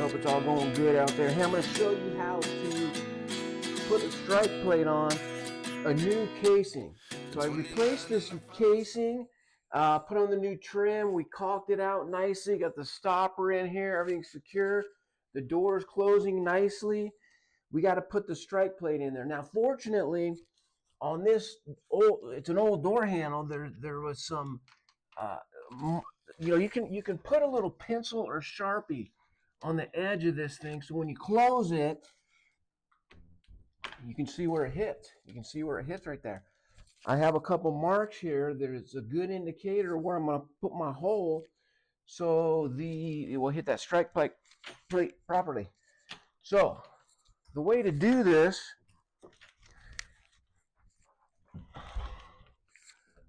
Hope it's all going good out there. Hey, I'm going to show you how to put a strike plate on a new casing. So I replaced this casing, put on the new trim. We caulked it out nicely, got the stopper in here, everything's secure. The door is closing nicely. We got to put the strike plate in there. Now, fortunately, on this it's an old door handle. There was some, you can put a little pencil or Sharpie on the edge of this thing, so when you close it, you can see where it hits. You can see where it hits right there. I have a couple marks here. There's a good indicator where I'm going to put my hole, so it will hit that strike plate properly. So the way to do this,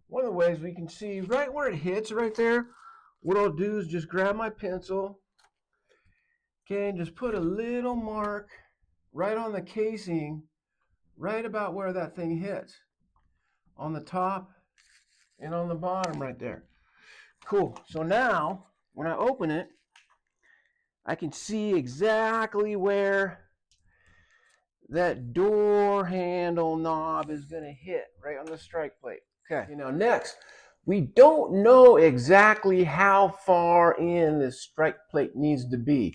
one of the ways we can see right where it hits right there, what I'll do is just grab my pencil, okay, and just put a little mark right on the casing, right about where that thing hits, on the top and on the bottom right there. Cool. So now when I open it, I can see exactly where that door handle knob is going to hit, right on the strike plate. Okay, now next, we don't know exactly how far in this strike plate needs to be.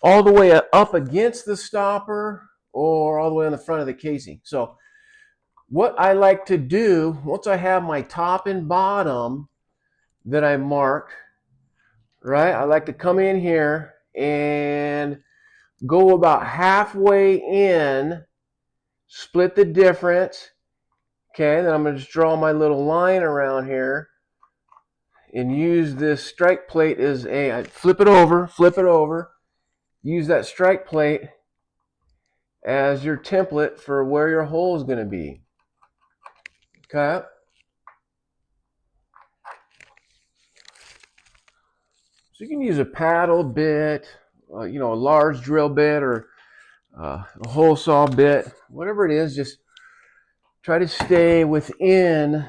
All the way up against the stopper or all the way on the front of the casing. So what I like to do, once I have my top and bottom that I mark, right, I like to come in here and go about halfway in, split the difference. Okay, then I'm going to just draw my little line around here and use this strike plate as I flip it over, use that strike plate as your template for where your hole is going to be. Okay. So you can use a paddle bit, a large drill bit, or a hole saw bit, whatever it is. Just try to stay within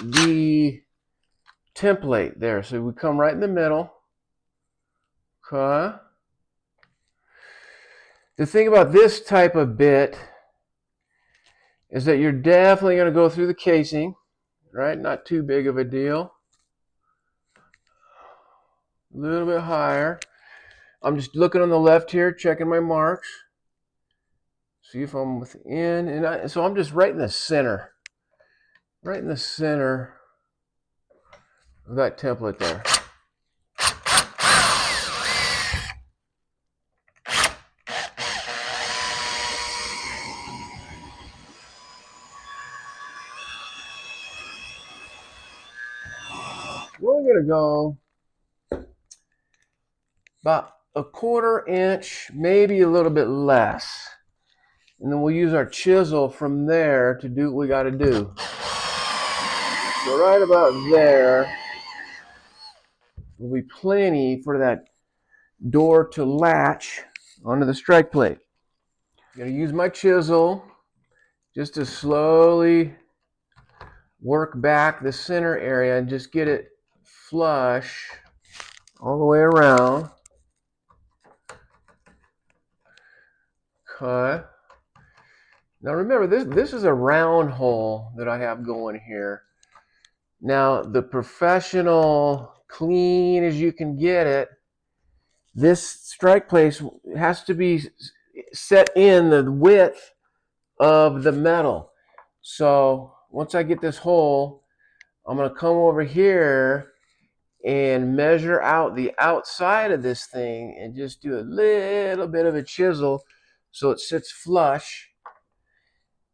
the template there. So we come right in the middle. Okay. The thing about this type of bit is that you're definitely going to go through the casing, right? Not too big of a deal. A little bit higher. I'm just looking on the left here, checking my marks. See if I'm within, and so I'm just right in the center. Right in the center of that template there. We're going to go about a 1/4 inch, maybe a little bit less. And then we'll use our chisel from there to do what we got to do. So right about there will be plenty for that door to latch onto the strike plate. I'm going to use my chisel just to slowly work back the center area and just get it flush all the way around. Okay. Now remember, this is a round hole that I have going here. Now the professional, clean as you can get it, this strike plate has to be set in the width of the metal. So once I get this hole, I'm going to come over here and measure out the outside of this thing and just do a little bit of a chisel so it sits flush.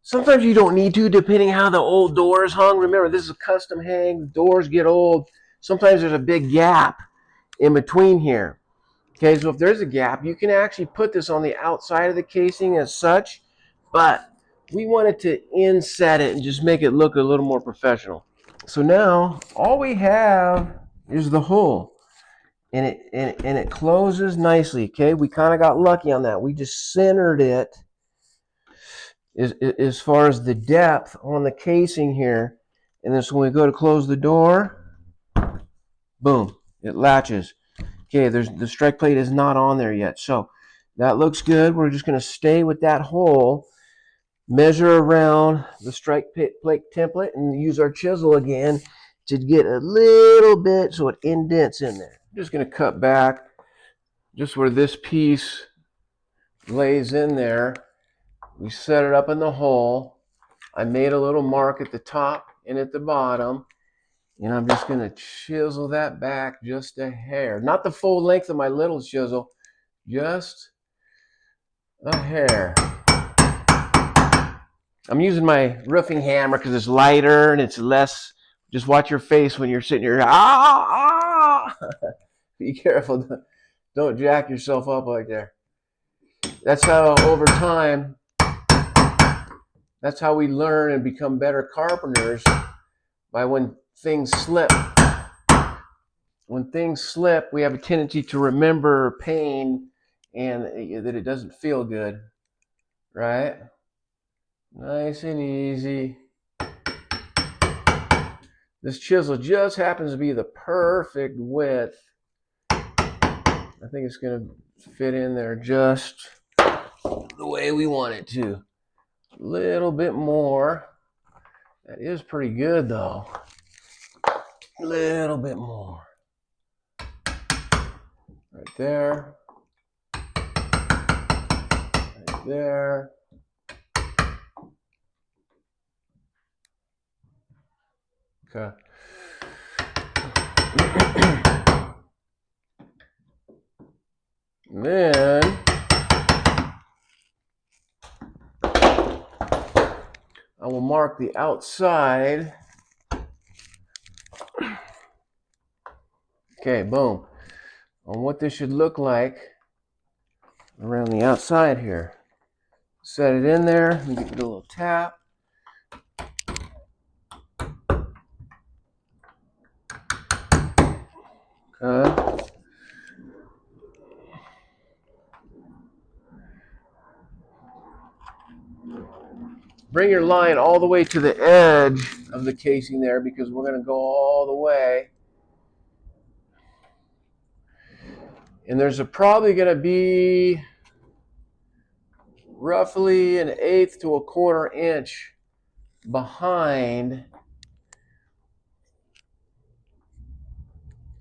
Sometimes you don't need to, depending how the old door is hung. Remember, this is a custom hang. Doors get old. Sometimes there's a big gap in between here. Okay, so if there's a gap, you can actually put this on the outside of the casing as such, but we wanted to inset it and just make it look a little more professional. So now all we have is the hole, and it closes nicely. Okay, we kind of got lucky on that. We just centered it as far as the depth on the casing here, and then so when we go to close the door, boom, it latches. Okay, the strike plate is not on there yet. So that looks good. We're just going to stay with that hole, measure around the strike plate template, and use our chisel again to get a little bit so it indents in there. I'm just going to cut back just where this piece lays in there. We set it up in the hole. I made a little mark at the top and at the bottom, and I'm just going to chisel that back just a hair. Not the full length of my little chisel, just a hair. I'm using my roofing hammer because it's lighter and it's less. Just watch your face when you're sitting here. Ah! Be careful. Don't jack yourself up like there. That's how over time, that's how we learn and become better carpenters, by when things slip. When things slip, we have a tendency to remember pain and that it doesn't feel good, right? Nice and easy. This chisel just happens to be the perfect width. I think it's going to fit in there just the way we want it to. A little bit more. That is pretty good though. A little bit more. Right there. Right there. Okay. And then I will mark the outside. Okay, boom. On what this should look like around the outside here. Set it in there and give it a little tap. Okay. Bring your line all the way to the edge of the casing there, because we're going to go all the way. And there's probably going to be roughly 1/8 to 1/4 inch behind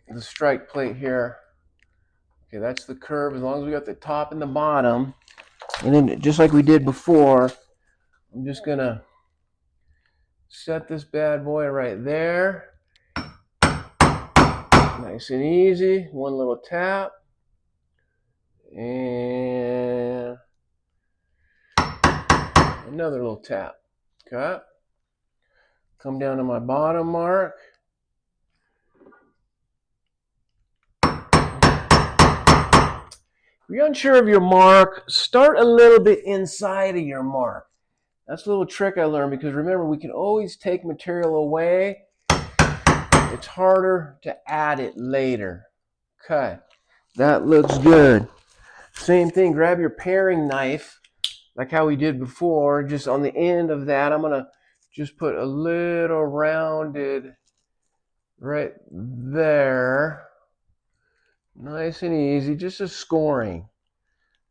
the strike plate here. Okay, that's the curve, as long as we got the top and the bottom. And then just like we did before, I'm just going to set this bad boy right there. Nice and easy. One little tap. And another little tap. Okay. Come down to my bottom mark. If you're unsure of your mark, start a little bit inside of your mark. That's a little trick I learned, because remember, we can always take material away. It's harder to add it later. Okay, that looks good. Same thing, grab your paring knife, like how we did before. Just on the end of that, I'm going to just put a little rounded right there. Nice and easy, just a scoring.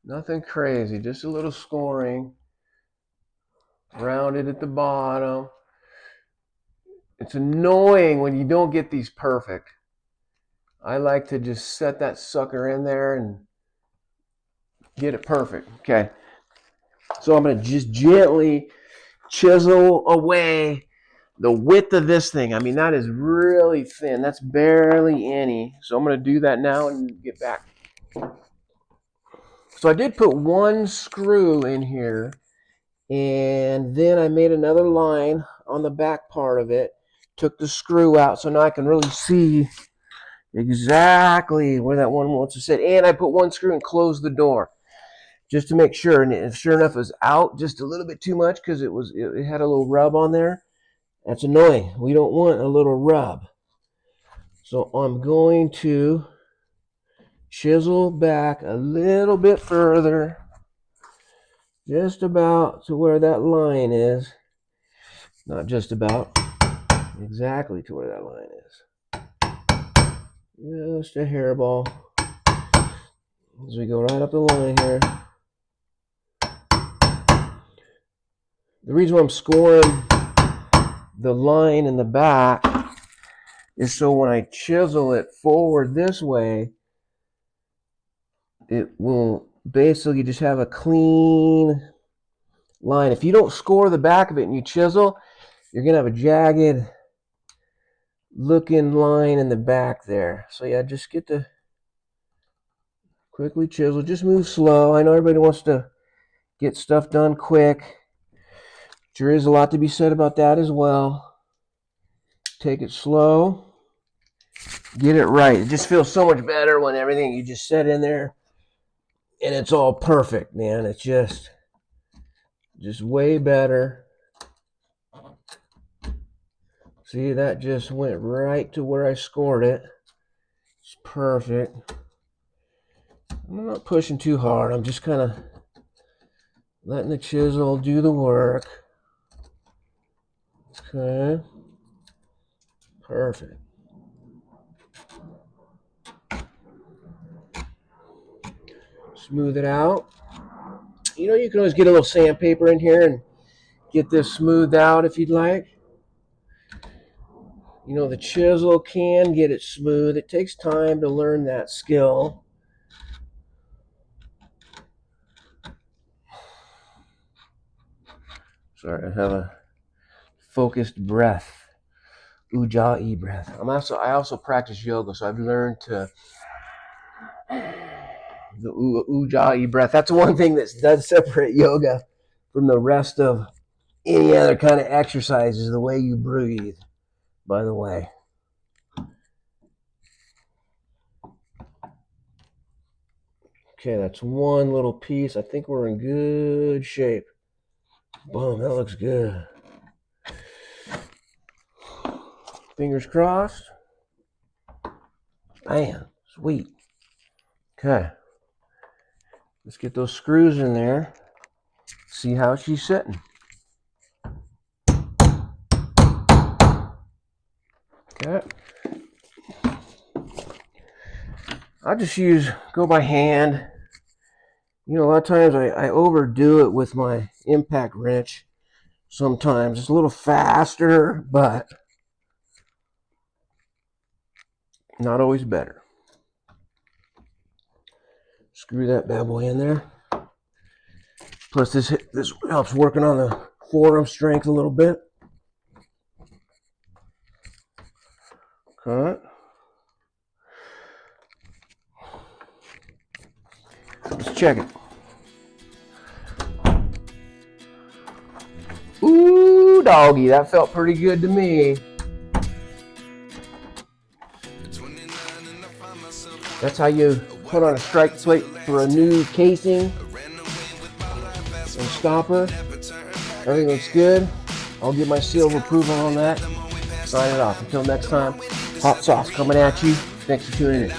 Nothing crazy, just a little scoring. Rounded at the bottom. It's annoying when you don't get these perfect. I like to just set that sucker in there and get it perfect. Okay. So I'm going to just gently chisel away the width of this thing. I mean, that is really thin. That's barely any. So I'm going to do that now and get back. So I did put one screw in here, and then I made another line on the back part of it. Took the screw out, so now I can really see exactly where that one wants to sit. And I put one screw and closed the door just to make sure. And if sure enough it was out just a little bit too much, because it had a little rub on there. That's annoying. We don't want a little rub. So I'm going to chisel back a little bit further, just about to where that line is. Not just about, exactly to where that line is. Just a hairball. As we go right up the line here. The reason why I'm scoring the line in the back is so when I chisel it forward this way, it will basically just have a clean line. If you don't score the back of it and you chisel, you're going to have a jagged looking line in the back there. So yeah, just get to quickly chisel. Just move slow. I know everybody wants to get stuff done quick. There is a lot to be said about that as well. Take it slow. Get it right. It just feels so much better when everything you just set in there and it's all perfect, man. It's just way better. See, that just went right to where I scored it. It's perfect. I'm not pushing too hard. I'm just kind of letting the chisel do the work. Okay. Perfect. Smooth it out. You know, you can always get a little sandpaper in here and get this smoothed out if you'd like. You know, the chisel can get it smooth. It takes time to learn that skill. Sorry, I have a focused breath. Ujjayi breath. I also practice yoga, so I've learned to the Ujjayi breath. That's one thing that does separate yoga from the rest of any other kind of exercise, is the way you breathe, by the way. Okay, that's one little piece. I think we're in good shape. Boom, that looks good. Fingers crossed. Bam, sweet. Okay, let's get those screws in there. See how she's sitting. Okay. I just go by hand. You know, a lot of times I overdo it with my impact wrench. Sometimes it's a little faster, but not always better. Screw that bad boy in there. Plus this helps working on the forearm strength a little bit. Okay. Let's check it. Ooh, doggy, that felt pretty good to me. That's how you put on a strike plate for a new casing and stopper. Everything looks good. I'll give my seal of approval on that. Sign it off. Until next time, hot sauce coming at you. Thanks for tuning in.